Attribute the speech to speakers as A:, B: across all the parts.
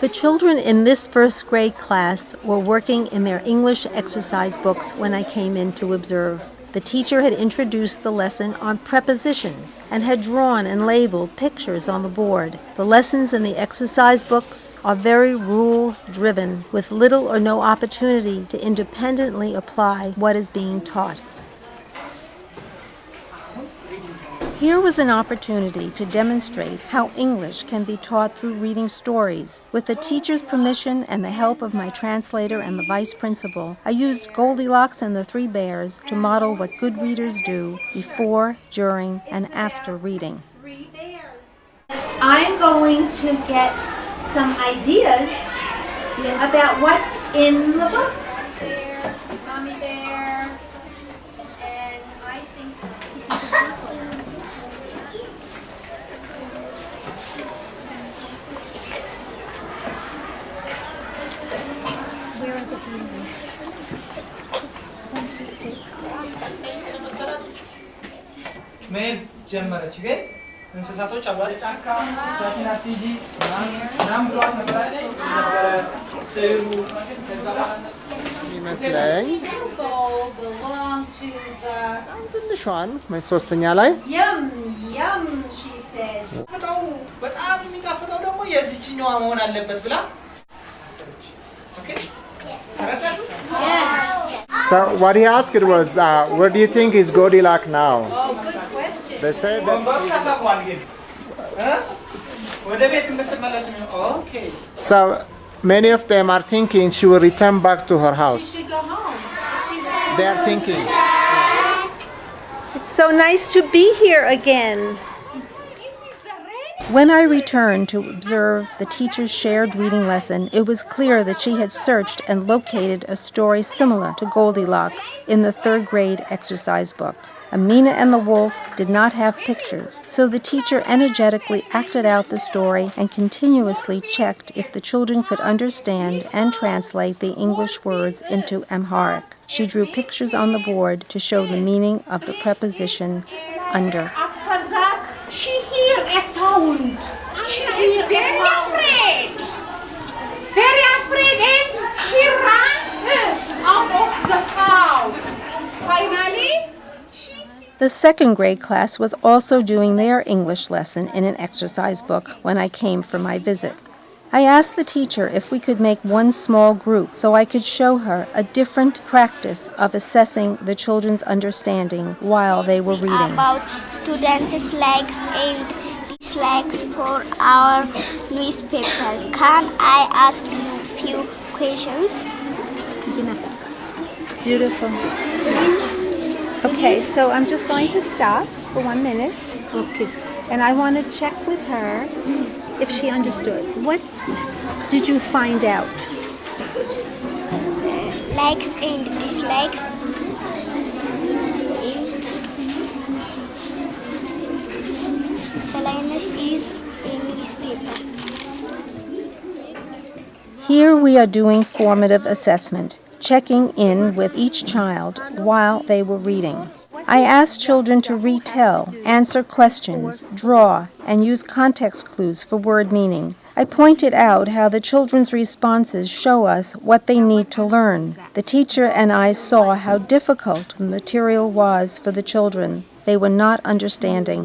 A: The children in this first grade class were working in their English exercise books when I came in to observe. The teacher had introduced the lesson on prepositions and had drawn and labeled pictures on the board. The lessons in the exercise books are very rule-driven, with little or no opportunity to independently apply what is being taught. Here was an opportunity to demonstrate how English can be taught through reading stories. With the teacher's permission and the help of my translator and the vice principal, I used Goldilocks and the Three Bears to model what good readers do before, during, and after reading.
B: I'm going to get some ideas about what's in the book. There, mommy bear, and I think this is a good one. Where are the feelings?
C: መሄድ ጀመረች። ግን እንስሳቶች አሏል ጫካ ጫኪና ቲጂ ናም ብሏት ነበር ስዕሉ
D: ይመስለኝ ትንሿን ሶስተኛ ላይ
C: በጣም የሚጣፍጠው ደግሞ የዚህኛዋ መሆን አለበት ብላ
D: So what he asked was, where do you think is Goldilocks now?
B: Oh, good question.
D: They said that.
C: Okay.
D: So many of them are thinking she will return back to her house.
B: She should go home.
D: They are thinking.
A: It's so nice to be here again. When I returned to observe the teacher's shared reading lesson, it was clear that she had searched and located a story similar to Goldilocks in the third grade exercise book. Amina and the wolf did not have pictures, so the teacher energetically acted out the story and continuously checked if the children could understand and translate the English words into Amharic. She drew pictures on the board to show the meaning of the preposition under.
B: After that, she heard a sound. She is very afraid. Very afraid, and she runs out of the house. Finally,
A: the second grade class was also doing their English lesson in an exercise book when I came for my visit. I asked the teacher if we could make one small group so I could show her a different practice of assessing the children's understanding while they were reading.
E: About students' likes and dislikes for our newspaper. Can I ask you a few questions?
A: Beautiful. Okay, so I'm just going to stop for 1 minute.
E: Okay.
A: And I want to check with her if she understood. What did you find out?
E: Likes and dislikes. And the language is a newspaper.
A: Here we are doing formative assessment, checking in with each child while they were reading. I asked children to retell, answer questions, draw, and use context clues for word meaning. I pointed out how the children's responses show us what they need to learn. The teacher and I saw how difficult the material was for the children. They were not understanding.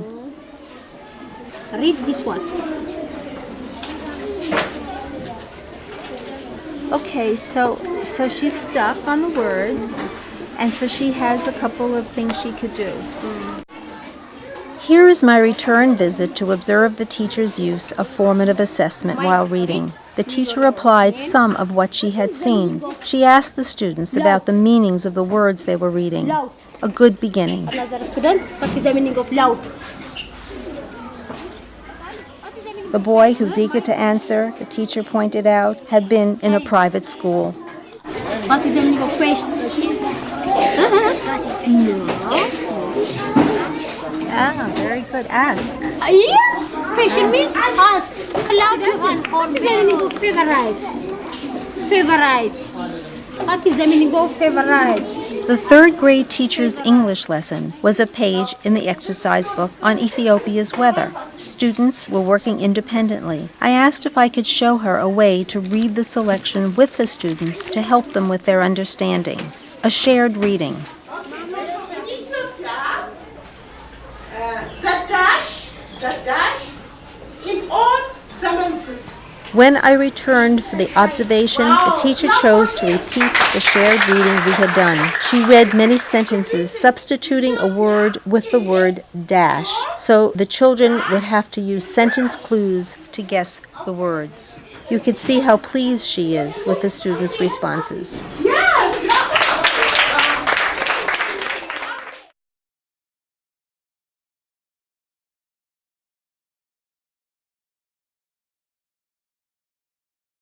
E: Read this one.
A: Okay, so she's stuck on the word, and so she has a couple of things she could do. Here is my return visit to observe the teacher's use of formative assessment while reading. The teacher applied some of what she had seen. She asked the students about the meanings of the words they were reading. A good beginning.
E: Another student, what is the meaning of loud?
A: The boy who's eager to answer, the teacher pointed out, had been in a private school.
E: What is the meaning of question?
A: Ah, very good. Ask.
E: Yeah, question means ask. Loud one. What is the meaning of favorite? Favorite. What is the meaning of favorite?
A: The third grade teacher's English lesson was a page in the exercise book on Ethiopia's weather. Students were working independently. I asked if I could show her a way to read the selection with the students to help them with their understanding. A shared reading.
B: In all sentences.
A: When I returned for the observation, the teacher chose to repeat the shared reading we had done. She read many sentences, substituting a word with the word dash, so the children would have to use sentence clues to guess the words. You could see how pleased she is with the students' responses.